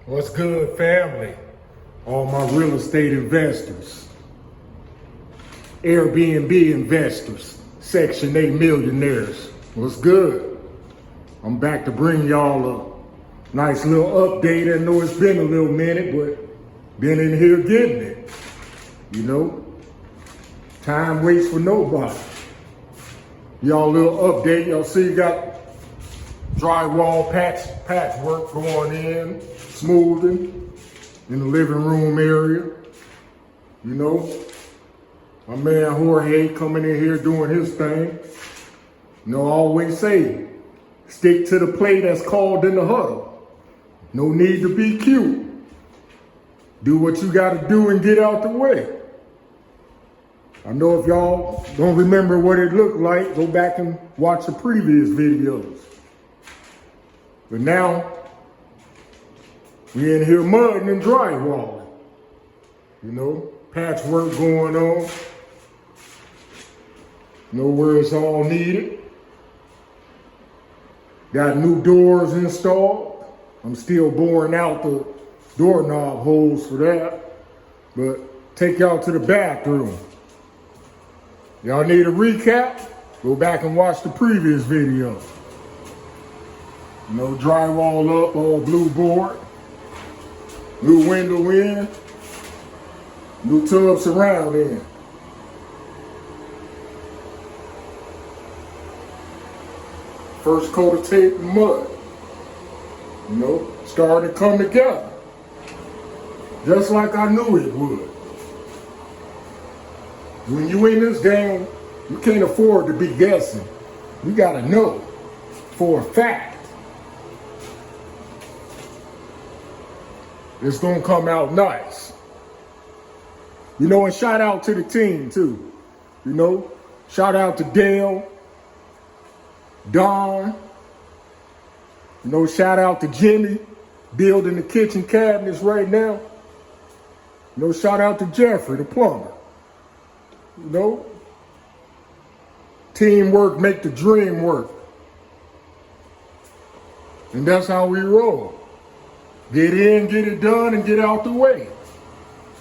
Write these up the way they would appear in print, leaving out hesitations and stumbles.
What's good, family? All my real estate investors, Airbnb investors, Section 8 millionaires. What's good? I'm back to bring y'all a nice little update. I know it's been a little minute, but been in here getting it. You know, time waits for nobody. Y'all little update. Y'all see you got drywall patchwork going in, smoothing in the living room area. You know, my man Jorge coming in here doing his thing. You know, I always say, stick to the play that's called in the huddle. No need to be cute. Do what you gotta do and get out the way. I know if y'all don't remember what it looked like, go back and watch the previous videos. But now, we in here mudding and drywalling. You know, patchwork going on. Know where it's all needed. Got new doors installed. I'm still boring out the doorknob holes for that. But take y'all to the bathroom. Y'all need a recap? Go back and watch the previous video. You know, drywall up, all blue board. New window in. New tub surround in. First coat of tape and mud. You know, starting to come together. Just like I knew it would. When you in this game, you can't afford to be guessing. You gotta know for a fact. It's gonna come out nice. You know, and shout out to the team too. You know, shout out to Dale, Don. You know, shout out to Jimmy, building the kitchen cabinets right now. You know, shout out to Jeffrey, the plumber. You know, teamwork make the dream work. And that's how we roll. Get in, get it done, and get out the way.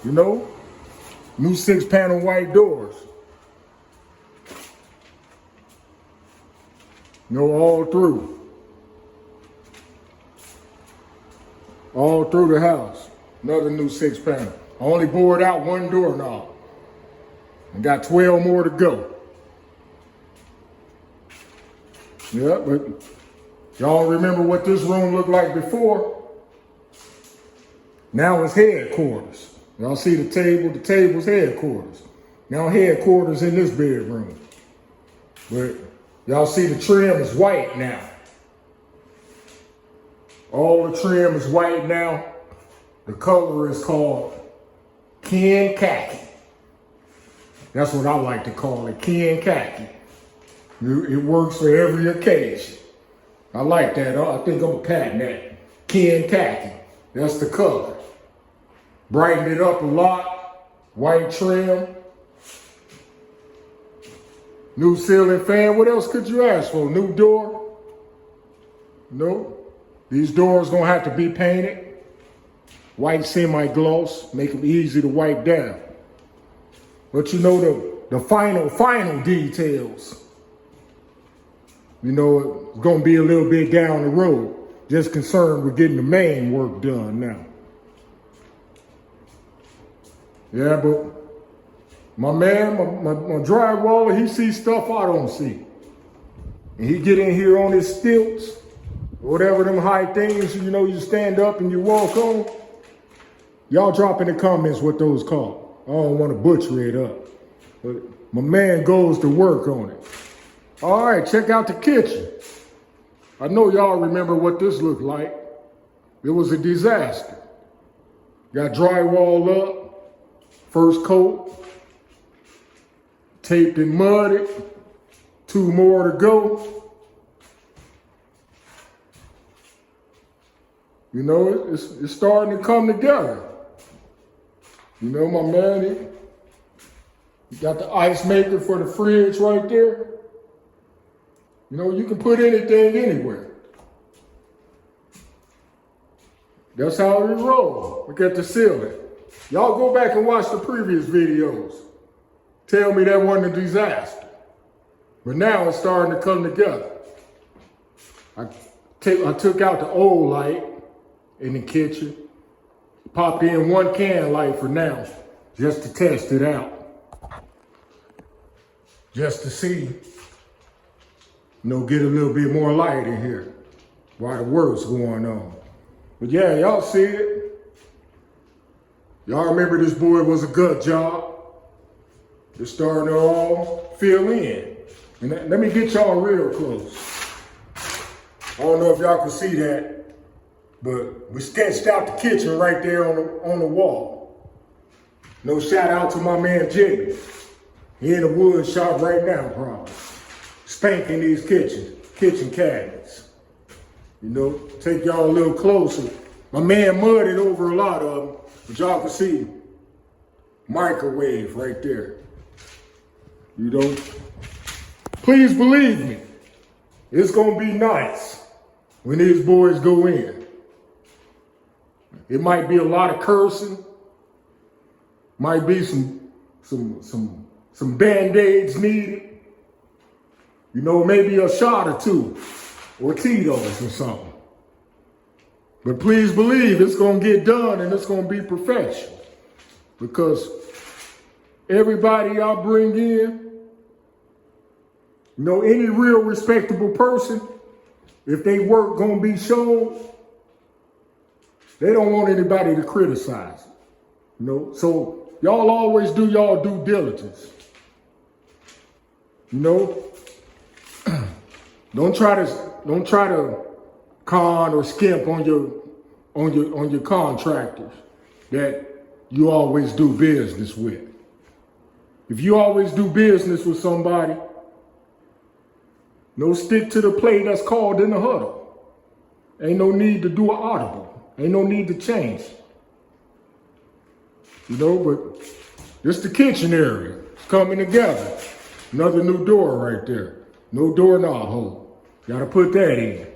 You know, new 6-panel white doors. You know, all through. All through the house. Another new 6-panel. I only bored out one doorknob. And got 12 more to go. Yeah, but y'all remember what this room looked like before? Now it's headquarters. Y'all see the table's headquarters. Now headquarters in this bedroom. But y'all see the trim is white now. All the trim is white now. The color is called Ken Khaki. That's what I like to call it, Ken Khaki. It works for every occasion. I like that. I think I'm a patent that. Ken Khaki. That's the color. Brighten it up a lot. White trim. New ceiling fan. What else could you ask for? New door? No. These doors gonna have to be painted. White semi-gloss. Make them easy to wipe down. But you know the final details. You know, it's gonna be a little bit down the road. Just concerned with getting the main work done now. Yeah, but my man, my drywaller, he sees stuff I don't see. And he get in here on his stilts, whatever them high things, you know, you stand up and you walk on. Y'all drop in the comments what those called. I don't want to butcher it up. But my man goes to work on it. All right, check out the kitchen. I know y'all remember what this looked like. It was a disaster. Got drywall up. First coat, taped and mudded, 2 more to go. You know, it's starting to come together. You know, my man, he got the ice maker for the fridge right there. You know, you can put anything anywhere. That's how we roll. Look at the ceiling. Y'all go back and watch the previous videos. Tell me that wasn't a disaster. But now it's starting to come together. I took out the old light in the kitchen, popped in one can light for now, just to test it out. Just to see, get a little bit more light in here while the work's going on. But yeah, y'all see it. Y'all remember this boy was a gut job. It's starting to all fill in. And let me get y'all real close. I don't know if y'all can see that, but we sketched out the kitchen right there on the wall. No shout out to my man Jimmy. He in the wood shop right now, probably. Spanking these kitchen cabinets. Take y'all a little closer. My man mudded over a lot of them, but y'all can see microwave right there. Please believe me, it's gonna be nice when these boys go in. It might be a lot of cursing, might be some Band-Aids needed, maybe a shot or two, or Tito's or something. But please believe it's gonna get done and it's gonna be perfection. Because everybody I bring in, any real respectable person, if they work gonna be shown, they don't want anybody to criticize it. So y'all always do y'all due diligence. Don't try to con or skimp on your contractors that you always do business with. If you always do business with somebody, stick to the play that's called in the huddle. Ain't no need to do an audible. Ain't no need to change. But it's the kitchen area. It's coming together. Another new door right there. No doorknob hole. Gotta put that in.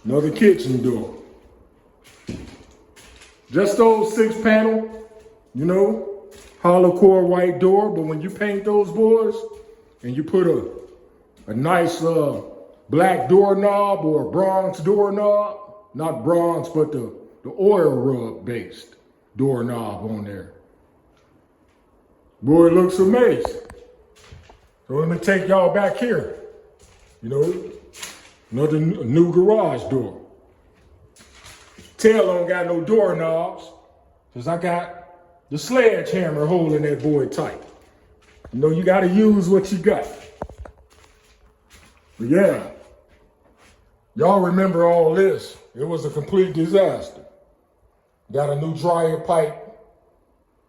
Another kitchen door. Just those 6-panel, hollow core white door, but when you paint those boards and you put a nice black doorknob or a bronze doorknob, not bronze, but the oil rub based doorknob on there. Boy, it looks amazing. So let me take y'all back here. Another new garage door. Tail don't got no doorknobs, because I got the sledgehammer holding that boy tight. You got to use what you got. But yeah, y'all remember all this. It was a complete disaster. Got a new dryer pipe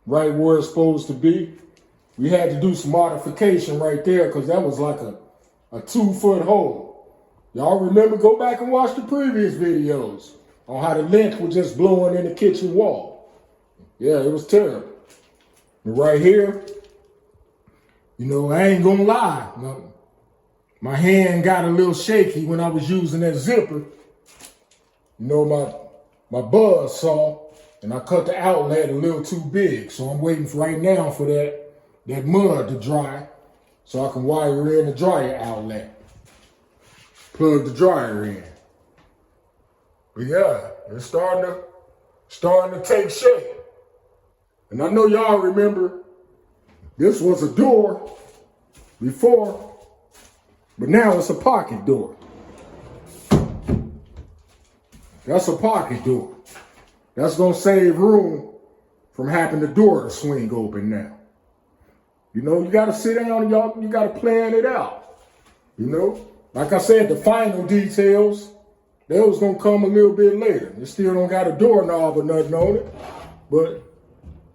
right where it's supposed to be. We had to do some modification right there because that was like a 2-foot hole. Y'all remember, go back and watch the previous videos on how the lint was just blowing in the kitchen wall. Yeah, it was terrible. And right here, I ain't gonna lie. My hand got a little shaky when I was using that zipper. My buzz saw, and I cut the outlet a little too big. So I'm waiting right now for that mud to dry so I can wire in the dryer outlet. Plug the dryer in. But yeah, it's starting to take shape. And I know y'all remember this was a door before, but now it's a pocket door. That's a pocket door. That's gonna save room from having the door to swing open now. You gotta sit down and you gotta plan it out. Like I said, the final details, they was gonna come a little bit later. It still don't got a doorknob or nothing on it, but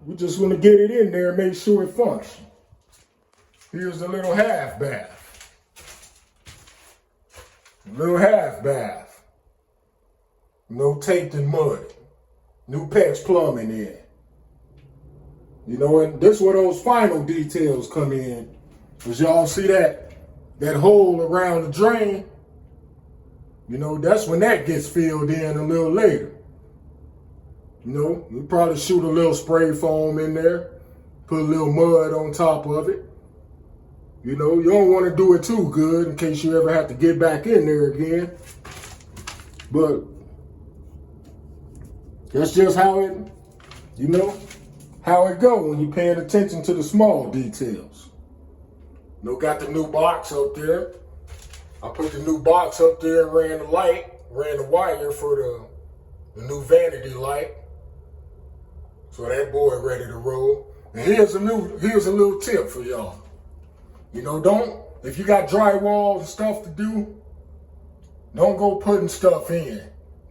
we just want to get it in there and make sure it functions. Here's a little half bath. No taped and mud. New PEX plumbing in. And this is where those final details come in. As y'all see that hole around the drain, You know, that's when that gets filled in a little later. You know, you probably shoot a little spray foam in there, put a little mud on top of it. You know, you don't want to do it too good in case you ever have to get back in there again. But that's just how it, you know, how it go when you're paying attention to the small details. You know, got the new box up there. I put the new box up there and ran the wire for the new vanity light. So that boy ready to roll. And here's a little tip for y'all. You know, if you got drywall and stuff to do, don't go putting stuff in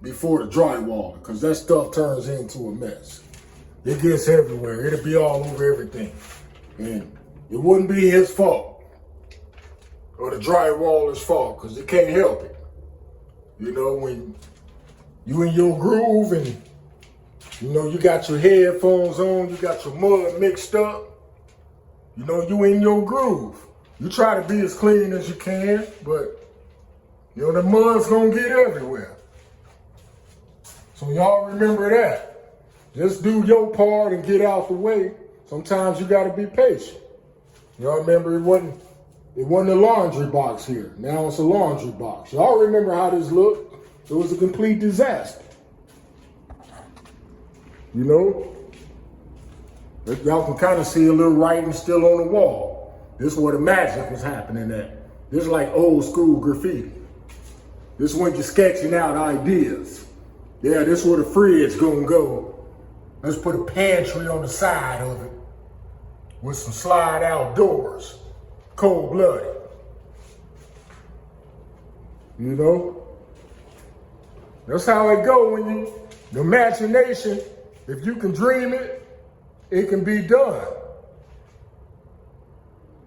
before the drywall, because that stuff turns into a mess. It gets everywhere. It'll be all over everything. And it wouldn't be his fault or the drywaller's fault, because it can't help it. You know, when you in your groove and, you know, you got your headphones on, you got your mud mixed up, you know, you in your groove. You try to be as clean as you can, but, you know, the mud's gonna get everywhere. So y'all remember that. Just do your part and get out the way. Sometimes you gotta be patient. Y'all remember it wasn't a laundry box here. Now it's a laundry box. Y'all remember how this looked? It was a complete disaster. You know? Y'all can kind of see a little writing still on the wall. This is where the magic was happening at. This is like old school graffiti. This is when you're sketching out ideas. Yeah, this is where the fridge gonna go. Let's put a pantry on the side of it with some slide out doors. Cold-blooded. You know? That's how it go when the imagination, if you can dream it, it can be done.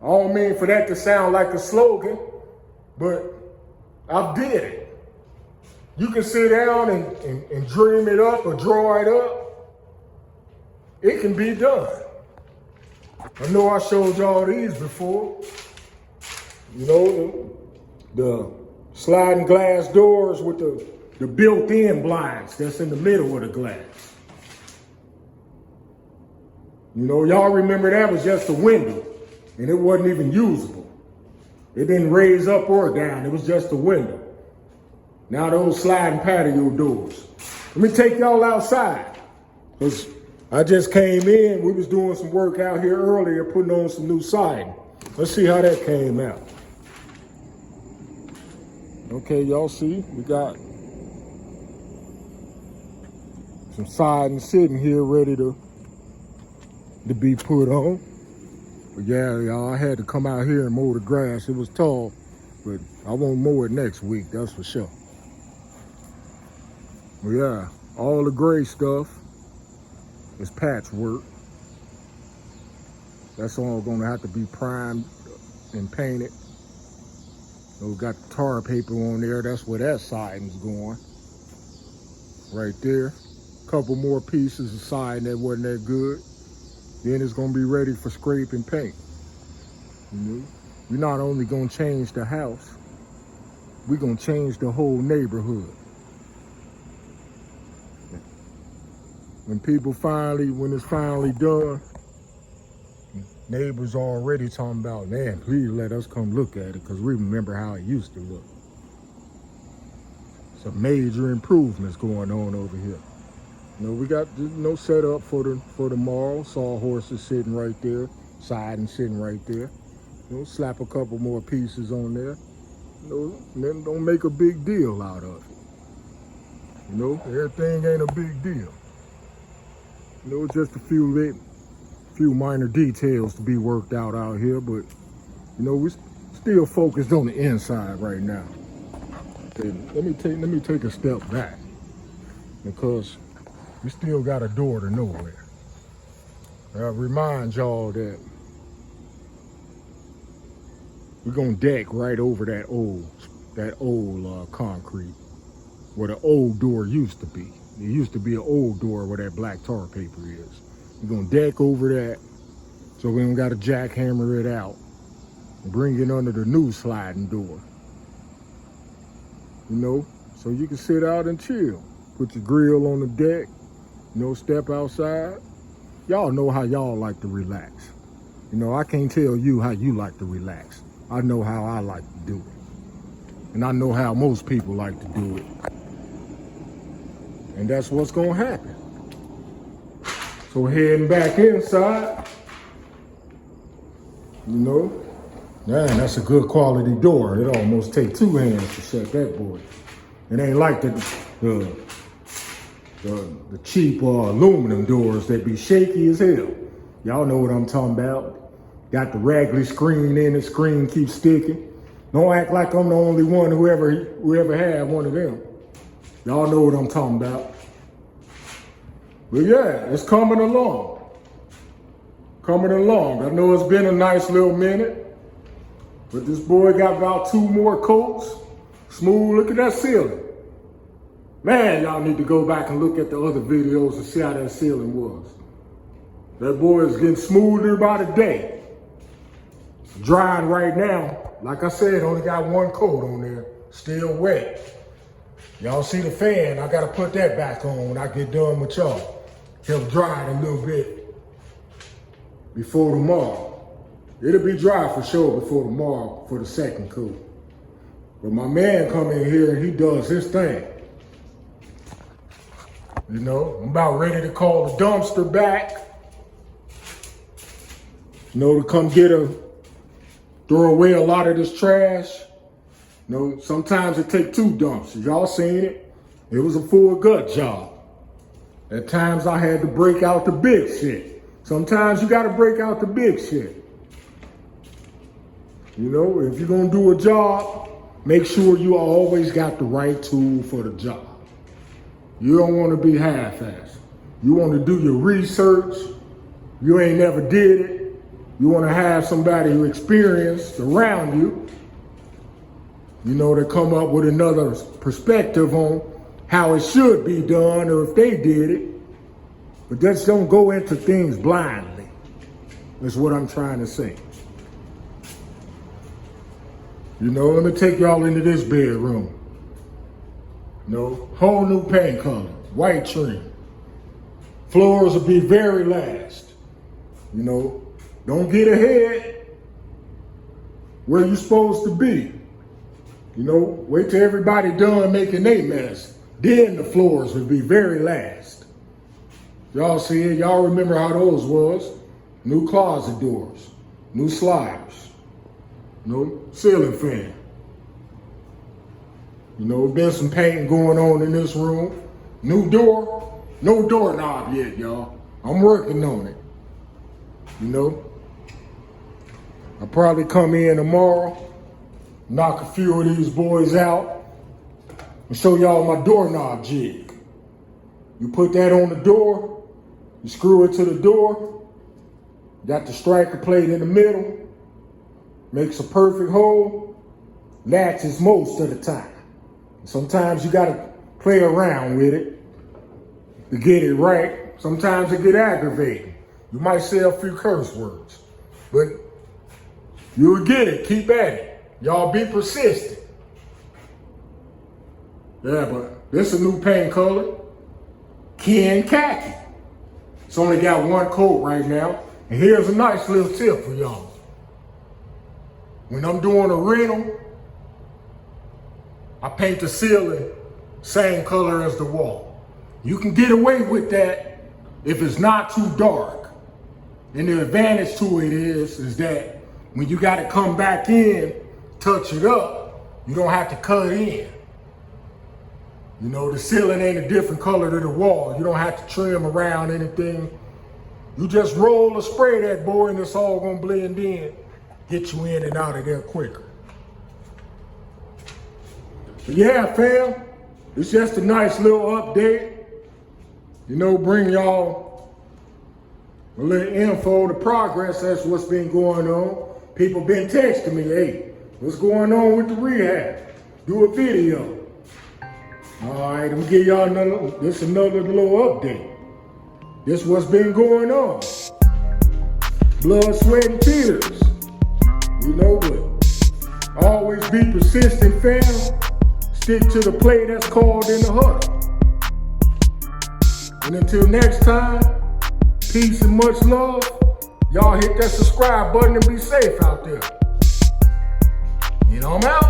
I don't mean for that to sound like a slogan, but I did it. You can sit down and dream it up or draw it up. It can be done. I know I showed y'all these before. You know, the sliding glass doors with the built-in blinds that's in the middle of the glass. You know, y'all remember that was just a window. And it wasn't even usable. It didn't raise up or down. It was just a window. Now those sliding patio doors. Let me take y'all outside. Because I just came in. We was doing some work out here earlier, putting on some new siding. Let's see how that came out. Okay, y'all see? We got some siding sitting here ready to be put on. But yeah, y'all, I had to come out here and mow the grass. It was tall, but I won't mow it next week, that's for sure. But yeah, all the gray stuff is patchwork. That's all gonna have to be primed and painted. So we got the tar paper on there. That's where that siding's going. Right there. Couple more pieces of siding that wasn't that good. Then it's gonna be ready for scrape and paint. You know? We're not only gonna change the house, we're gonna change the whole neighborhood. When it's finally done, neighbors already talking about, man, please let us come look at it, because we remember how it used to look. Some major improvements going on over here. You know, we got set up for the mall. Sawhorses sitting right there, siding sitting right there. You know, slap a couple more pieces on there. You know, and then don't make a big deal out of it. You know, everything ain't a big deal. You know, just a few minor details to be worked out here, but you know, we still focused on the inside right now. Okay, let me take a step back, because we still got a door to nowhere. I remind y'all that we're gonna deck right over that old concrete where the old door used to be. There used to be an old door where that black tar paper is. We're gonna deck over that so we don't gotta jackhammer it out and bring it under the new sliding door. You know, So you can sit out and chill. Put your grill on the deck, step outside. Y'all know how y'all like to relax. I can't tell you how you like to relax. I know how I like to do it. And I know how most people like to do it. And that's what's gonna happen. So heading back inside, man, that's a good quality door. It almost takes 2 hands to shut that boy. It ain't like the cheap aluminum doors that be shaky as hell. Y'all know what I'm talking about. Got the raggedy screen in it, screen keeps sticking. Don't act like I'm the only one who ever had one of them. Y'all know what I'm talking about. But yeah, it's coming along. Coming along. I know it's been a nice little minute, but this boy got about 2 more coats. Smooth, look at that ceiling. Man, y'all need to go back and look at the other videos and see how that ceiling was. That boy is getting smoother by the day. Drying right now. Like I said, only got 1 coat on there. Still wet. Y'all see the fan? I gotta put that back on when I get done with y'all. Help dry it a little bit before tomorrow. It'll be dry for sure before tomorrow for the 2nd coat. But my man come in here and he does his thing. I'm about ready to call the dumpster back. To come throw away a lot of this trash. Sometimes it take 2 dumpsters. Y'all seen it. It was a full gut job. At times I had to break out the big shit. Sometimes you gotta break out the big shit. If you're gonna do a job, make sure you always got the right tool for the job. You don't wanna be half-assed. You wanna do your research. You ain't never did it. You wanna have somebody who experienced around you, to come up with another perspective on how it should be done or if they did it. But just don't go into things blindly. That's what I'm trying to say. Let me take y'all into this bedroom. Whole new paint color, white trim. Floors will be very last. Don't get ahead where you're supposed to be. Wait till everybody done making their mess. Then the floors will be very last. Y'all see it, y'all remember how those was. New closet doors, new sliders, ceiling fan. Been some painting going on in this room. New door, no doorknob yet, y'all. I'm working on it. I'll probably come in tomorrow, knock a few of these boys out, and show y'all my doorknob jig. You put that on the door, you screw it to the door, got the striker plate in the middle, makes a perfect hole, latches most of the time. Sometimes you gotta play around with it to get it right. Sometimes it get aggravating. You might say a few curse words, but you'll get it, keep at it. Y'all be persistent. Yeah, but this is a new paint color, Ken Khaki. It's only got 1 coat right now. And here's a nice little tip for y'all. When I'm doing a rental, I paint the ceiling same color as the wall. You can get away with that if it's not too dark. And the advantage to it is that when you got to come back in, touch it up, you don't have to cut in. The ceiling ain't a different color than the wall. You don't have to trim around anything. You just roll or spray that boy and it's all gonna blend in, get you in and out of there quicker. But yeah, fam, it's just a nice little update. Bring y'all a little info, the progress, that's what's been going on. People been texting me, hey, what's going on with the rehab? Do a video. All right, I'm gonna give y'all another little update. This what's been going on. Blood, sweat, and tears. But always be persistent, fam. stick to the play that's called in the huddle. And until next time, peace and much love. Y'all hit that subscribe button and be safe out there. I'm out.